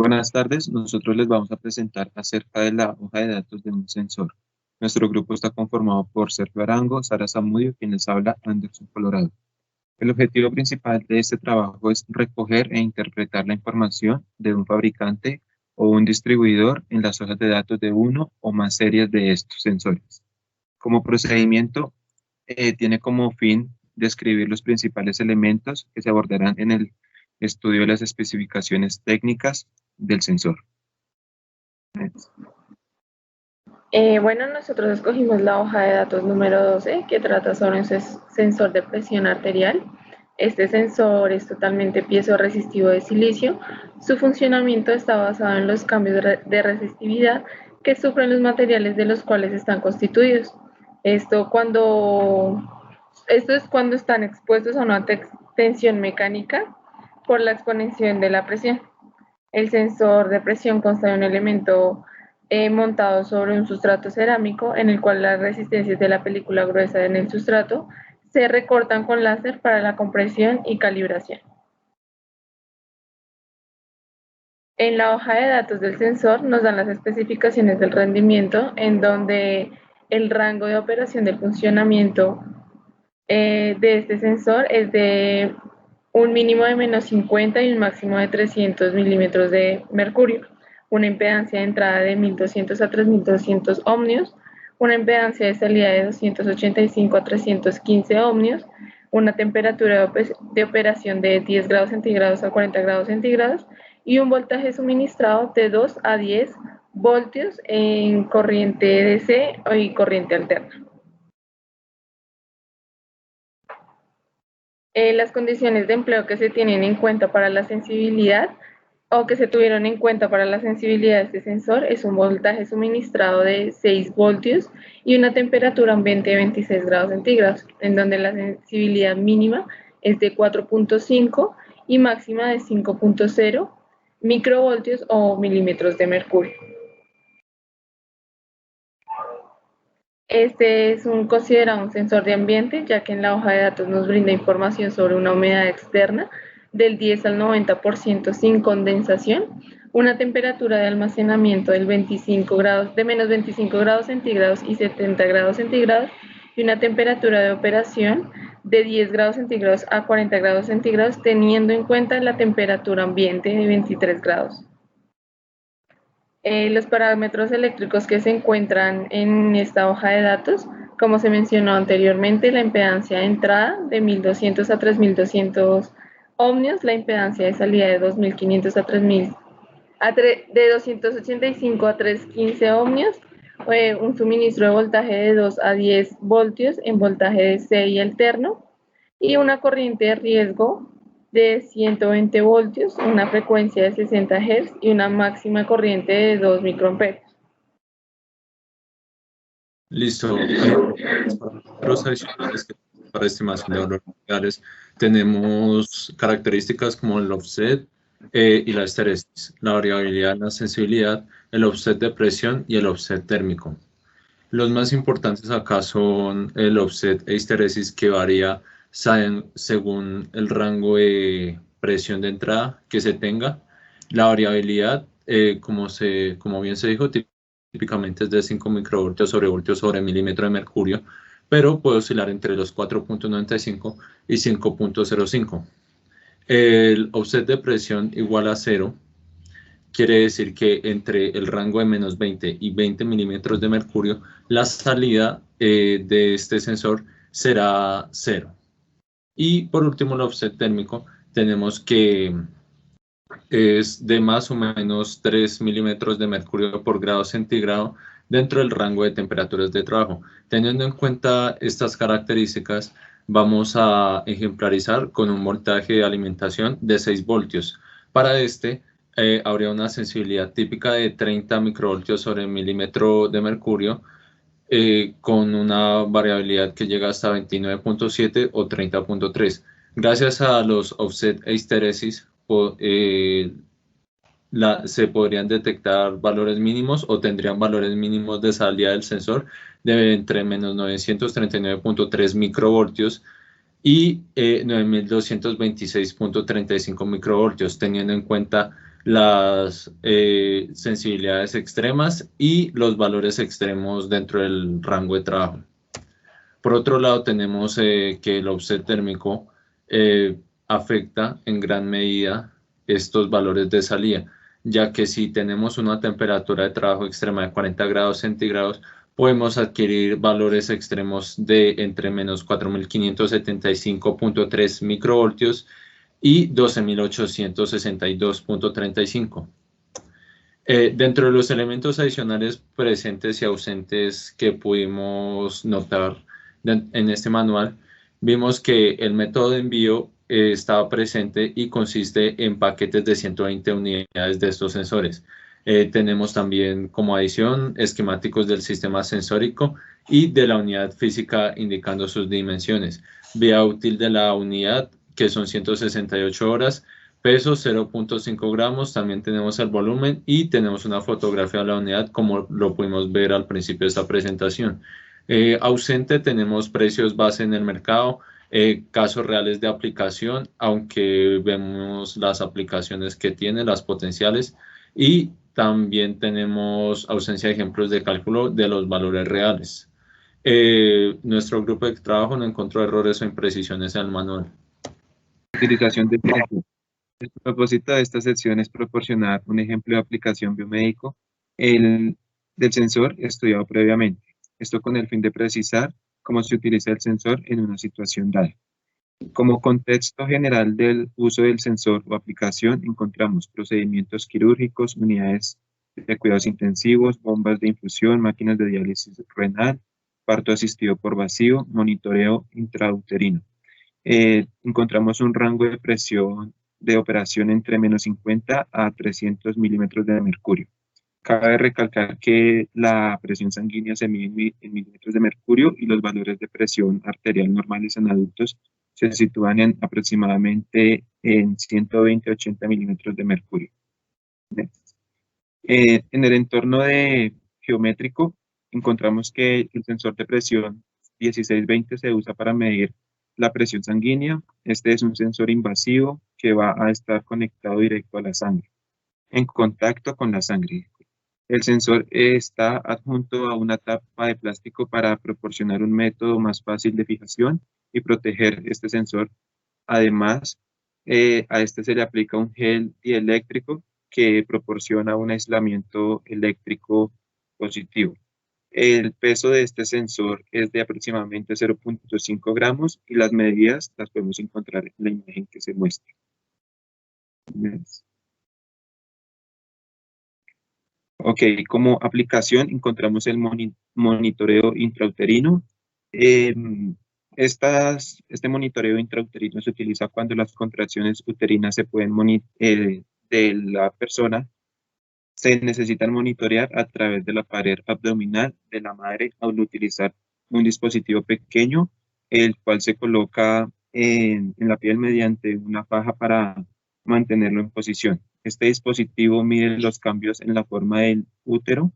Buenas tardes, nosotros les vamos a presentar acerca de la hoja de datos de un sensor. Nuestro grupo está conformado por Sergio Arango, Sara Zamudio, quien les habla, Anderson Colorado. El objetivo principal de este trabajo es recoger e interpretar la información de un fabricante o un distribuidor en las hojas de datos de uno o más series de estos sensores. Como procedimiento, tiene como fin describir los principales elementos que se abordarán en el estudio de las especificaciones técnicas del sensor. Bueno, nosotros escogimos la hoja de datos número 12, que trata sobre un sensor de presión arterial. Este sensor es totalmente piezoresistivo de silicio. Su funcionamiento está basado en los cambios de resistividad que sufren los materiales de los cuales están constituidos. Esto es cuando están expuestos a una tensión mecánica por la exponenciación de la presión. El sensor de presión consta de un elemento montado sobre un sustrato cerámico en el cual las resistencias de la película gruesa en el sustrato se recortan con láser para la compresión y calibración. En la hoja de datos del sensor nos dan las especificaciones del rendimiento, en donde el rango de operación del funcionamiento de este sensor es de un mínimo de menos 50 y un máximo de 300 milímetros de mercurio, una impedancia de entrada de 1200 a 3200 ohmios, una impedancia de salida de 285 a 315 ohmios, una temperatura de operación de 10 grados centígrados a 40 grados centígrados y un voltaje suministrado de 2 a 10 voltios en corriente DC y corriente alterna. Las condiciones de empleo que se tienen en cuenta para la sensibilidad o que se tuvieron en cuenta para la sensibilidad de este sensor es un voltaje suministrado de 6 voltios y una temperatura ambiente de 26 grados centígrados, en donde la sensibilidad mínima es de 4.5 y máxima de 5.0 microvoltios o milímetros de mercurio. Este es considerado un sensor de ambiente, ya que en la hoja de datos nos brinda información sobre una humedad externa del 10 al 90% sin condensación, una temperatura de almacenamiento de menos 25 grados centígrados y 70 grados centígrados, y una temperatura de operación de 10 grados centígrados a 40 grados centígrados, teniendo en cuenta la temperatura ambiente de 23 grados. Los parámetros eléctricos que se encuentran en esta hoja de datos, como se mencionó anteriormente, la impedancia de entrada de 1200 a 3200 ohmios, la impedancia de salida de 2500 a 3000, de 285 a 315 ohmios, un suministro de voltaje de 2 a 10 voltios en voltaje DC y alterno, y una corriente de riesgo de 120 voltios, una frecuencia de 60 Hz y una máxima corriente de 2 microamperios. Listo. Los adicionales que para estimación de valores reales tenemos características como el offset y la histeresis, la variabilidad en la sensibilidad, el offset de presión y el offset térmico. Los más importantes acá son el offset e histeresis, que varía según el rango de presión de entrada que se tenga. La variabilidad, como bien se dijo, típicamente es de 5 microvoltios sobre milímetro de mercurio, pero puede oscilar entre los 4.95 y 5.05. El offset de presión igual a 0. Quiere decir que entre el rango de menos 20 y 20 milímetros de mercurio, la salida de este sensor será 0. Y por último, el offset térmico, tenemos que es de más o menos 3 milímetros de mercurio por grado centígrado dentro del rango de temperaturas de trabajo. Teniendo en cuenta estas características, vamos a ejemplarizar con un voltaje de alimentación de 6 voltios. Para este, habría una sensibilidad típica de 30 microvoltios sobre milímetro de mercurio, con una variabilidad que llega hasta 29.7 o 30.3. Gracias a los offset e histeresis, se podrían detectar valores mínimos o tendrían valores mínimos de salida del sensor de entre menos 939.3 microvoltios y 9226.35 microvoltios, teniendo en cuenta las sensibilidades extremas y los valores extremos dentro del rango de trabajo. Por otro lado, tenemos que el offset térmico afecta en gran medida estos valores de salida, ya que si tenemos una temperatura de trabajo extrema de 40 grados centígrados, podemos adquirir valores extremos de entre menos 4.575.3 microvoltios y 12.862.35. Dentro de los elementos adicionales presentes y ausentes que pudimos notar en este manual, vimos que el método de envío estaba presente y consiste en paquetes de 120 unidades de estos sensores. Tenemos también como adición esquemáticos del sistema sensórico y de la unidad física indicando sus dimensiones. Vía útil de la unidad, que son 168 horas, peso 0.5 gramos, también tenemos el volumen y tenemos una fotografía de la unidad como lo pudimos ver al principio de esta presentación. Ausente tenemos precios base en el mercado, casos reales de aplicación, aunque vemos las aplicaciones que tiene, las potenciales, y también tenemos ausencia de ejemplos de cálculo de los valores reales. Nuestro grupo de trabajo no encontró errores o imprecisiones en el manual. Utilización del sensor. El propósito de esta sección es proporcionar un ejemplo de aplicación biomédico del sensor estudiado previamente. Esto con el fin de precisar cómo se utiliza el sensor en una situación dada. Como contexto general del uso del sensor o aplicación, encontramos procedimientos quirúrgicos, unidades de cuidados intensivos, bombas de infusión, máquinas de diálisis renal, parto asistido por vacío, monitoreo intrauterino. Encontramos un rango de presión de operación entre menos 50 a 300 milímetros de mercurio. Cabe recalcar que la presión sanguínea se mide en milímetros de mercurio y los valores de presión arterial normales en adultos se sitúan en aproximadamente en 120-80 milímetros de mercurio. En el entorno geométrico encontramos que el sensor de presión 1620 se usa para medir la presión sanguínea. Este es un sensor invasivo que va a estar conectado directo a la sangre, en contacto con la sangre. El sensor está adjunto a una tapa de plástico para proporcionar un método más fácil de fijación y proteger este sensor. Además, a este se le aplica un gel dieléctrico que proporciona un aislamiento eléctrico positivo. El peso de este sensor es de aproximadamente 0.5 gramos y las medidas las podemos encontrar en la imagen que se muestra. Ok, como aplicación encontramos el monitoreo intrauterino. Este monitoreo intrauterino se utiliza cuando las contracciones uterinas de la persona se necesitan monitorear a través de la pared abdominal de la madre al utilizar un dispositivo pequeño, el cual se coloca en la piel mediante una faja para mantenerlo en posición. Este dispositivo mide los cambios en la forma del útero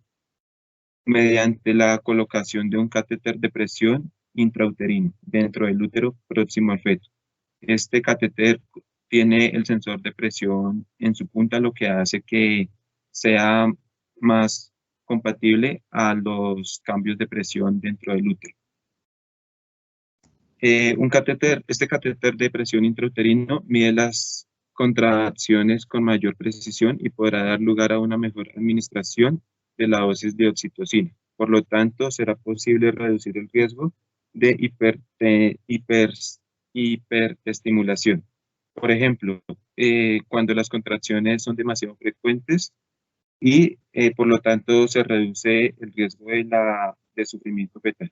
mediante la colocación de un catéter de presión intrauterino dentro del útero próximo al feto. Este catéter tiene el sensor de presión en su punta, lo que hace que sea más compatible a los cambios de presión dentro del útero. Este catéter de presión intrauterino mide las contracciones con mayor precisión y podrá dar lugar a una mejor administración de la dosis de oxitocina. Por lo tanto, será posible reducir el riesgo de hiperestimulación. Por ejemplo, cuando las contracciones son demasiado frecuentes y por lo tanto se reduce el riesgo de sufrimiento fetal.